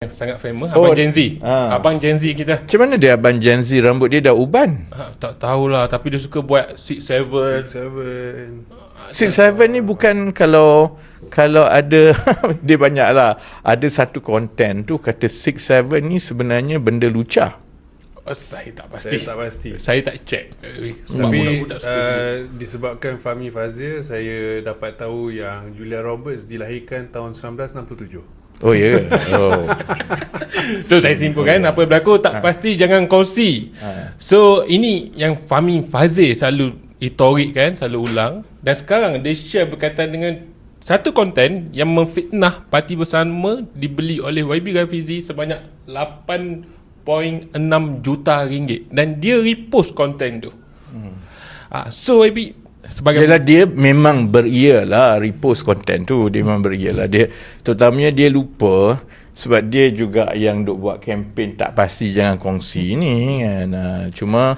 sangat famous. Abang Gen Z. Abang Gen Z kita. Macam mana dia Abang Gen Z? Rambut dia dah uban. Tak tahulah, tapi dia suka buat 6'7". 6'7" ni bukan kalau ada dia banyak lah. Ada satu konten tu kata 6'7" ni sebenarnya benda lucah. Saya tak pasti. Saya tak check. Tapi disebabkan Fahmi Fazil, saya dapat tahu yang Julia Roberts dilahirkan tahun 1967. Oh ya. Oh. So saya simpulkan apa berlaku tak pasti, jangan kongsi. So ini yang Fahmi Fazil selalu retorik kan, selalu ulang. Dan sekarang dia share berkaitan dengan satu konten yang memfitnah parti bersama dibeli oleh YB Rafizi sebanyak 8.6 juta ringgit. Dan dia repost konten tu. So YB sebagai Yalah, dia memang beria lah repost konten tu. Dia memang beria lah. Dia, terutamanya dia lupa sebab dia juga yang duk buat kempen tak pasti jangan kongsi ni kan. Cuma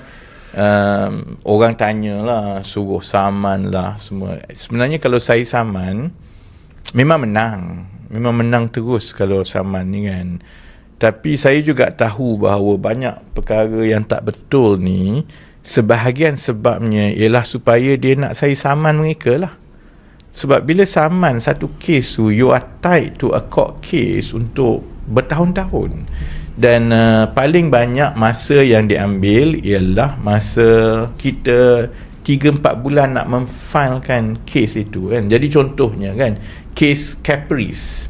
orang tanyalah, suruh saman lah semua. Sebenarnya kalau saya saman memang menang terus kalau saman ni kan. Tapi saya juga tahu bahawa banyak perkara yang tak betul ni, sebahagian sebabnya ialah supaya dia nak saya saman mereka lah. Sebab bila saman satu kes tu, you are tied to a court case untuk bertahun-tahun. Dan paling banyak masa yang diambil ialah masa kita 3-4 bulan nak memfilekan kes itu kan. Jadi contohnya kan, kes Caprice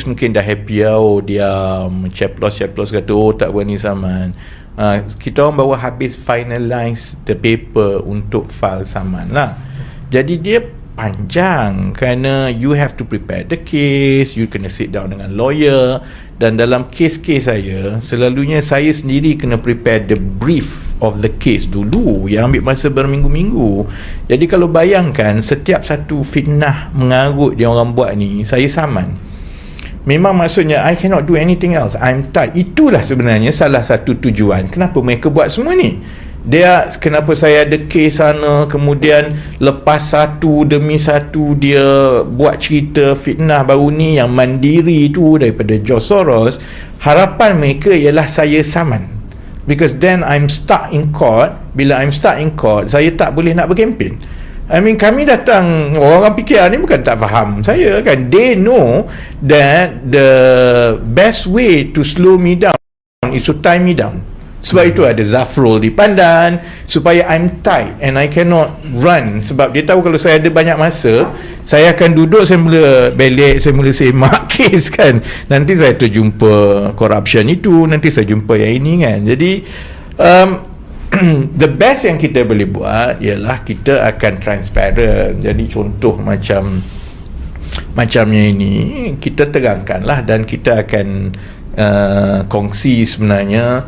mungkin dah happy lah, diam, ceplos kata tak berani saman. Kita orang baru habis finalize the paper untuk file saman lah. Jadi dia panjang kerana you have to prepare the case, you kena sit down dengan lawyer. Dan dalam kes-kes saya, selalunya saya sendiri kena prepare the brief of the case dulu, yang ambil masa berminggu-minggu. Jadi kalau bayangkan setiap satu fitnah mengarut dia orang buat ni, saya saman. Memang maksudnya I cannot do anything else, I'm tied. Itulah sebenarnya salah satu tujuan kenapa mereka buat semua ni. Dia, kenapa saya ada kes sana, kemudian lepas satu demi satu dia buat cerita fitnah baru ni yang mandiri tu daripada George Soros. Harapan mereka ialah saya saman, because then I'm stuck in court. Bila I'm stuck in court, saya tak boleh nak berkempen. I mean, kami datang, orang fikir ni bukan tak faham saya kan. They know that the best way to slow me down is to tie me down. Sebab itu ada Zafrul di Pandan, supaya I'm tight and I cannot run. Sebab dia tahu kalau saya ada banyak masa, saya akan duduk, saya mula belik, saya mula semak kes kan. Nanti saya terjumpa corruption itu, nanti saya jumpa yang ini kan. Jadi the best yang kita boleh buat ialah kita akan transparent. Jadi contoh macamnya ini kita terangkanlah, dan kita akan kongsi sebenarnya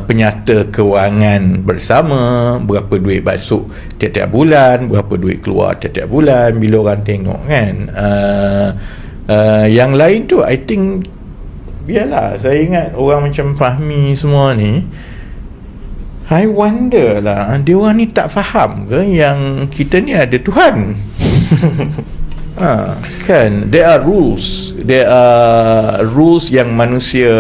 penyata kewangan bersama, berapa duit masuk tiap-tiap bulan, berapa duit keluar tiap-tiap bulan, bila orang tengok kan. Yang lain tu I think biarlah, saya ingat orang macam Fahmi semua ni, I wonder lah, dia orang ni tak faham ke yang kita ni ada Tuhan. Kan, there are rules yang manusia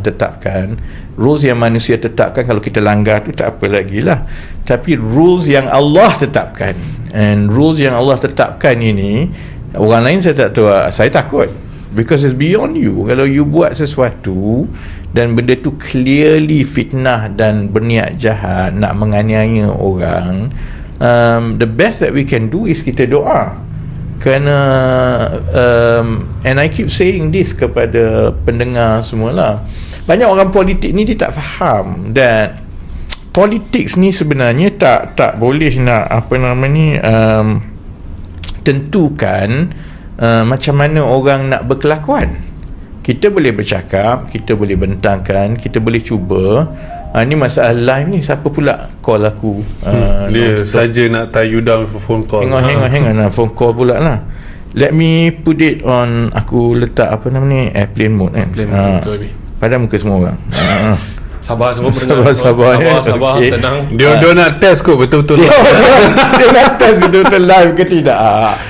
tetapkan. Rules yang manusia tetapkan, kalau kita langgar tu tak apa lagi lah. Tapi rules yang Allah tetapkan, and rules yang Allah tetapkan ini, orang lain saya tak tahu, saya takut, because it's beyond you. Kalau you buat sesuatu dan benda tu clearly fitnah dan berniat jahat nak menganiaya orang, the best that we can do is kita doa. Kerana and I keep saying this kepada pendengar semualah, banyak orang politik ni dia tak faham that politics ni sebenarnya tak boleh nak tentukan macam mana orang nak berkelakuan. Kita boleh bercakap, kita boleh bentangkan, kita boleh cuba. Ni masalah live ni, siapa pula call aku? Dia saja nak tie you down for phone call. Hang on, phone call pula lah. Let me put it on, aku letak airplane mode kan. Pada muka semua orang. Sabar semua pendengar. Sabar, okay. Tenang. Dia nak test kot betul-betul. Dia nak test betul-betul live ke tidak.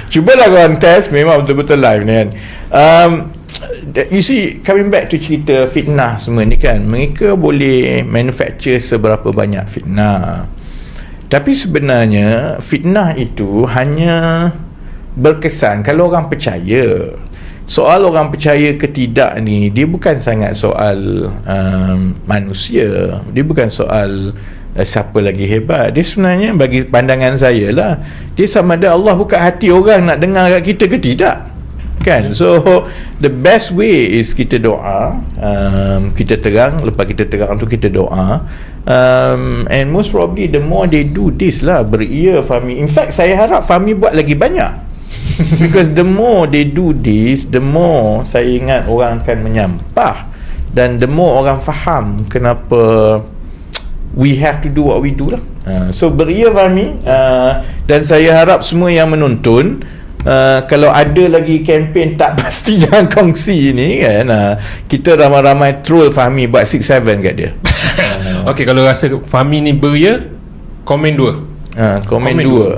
Cubalah korang test memang betul-betul live ni kan. You see, coming back to cerita fitnah semua ni kan, mereka boleh manufacture seberapa banyak fitnah, tapi sebenarnya fitnah itu hanya berkesan kalau orang percaya. Soal orang percaya ke tidak ni, dia bukan sangat soal manusia, dia bukan soal siapa lagi hebat. Dia sebenarnya, bagi pandangan saya lah, dia sama ada Allah buka hati orang nak dengar kat kita ke tidak kan. So the best way is kita doa, kita terang, lepas kita terang tu kita doa, and most probably the more they do this lah, beria Fahmi. In fact saya harap Fahmi buat lagi banyak because the more they do this, the more saya ingat orang akan menyampah, dan the more orang faham kenapa we have to do what we do lah. So beria Fahmi, dan saya harap semua yang menonton, kalau ada lagi kempen tak pasti jangan kongsi ni kan, kita ramai-ramai troll Fahmi buat 6-7 kat dia. Okey, kalau rasa Fahmi ni beria, komen 2. Komen 2.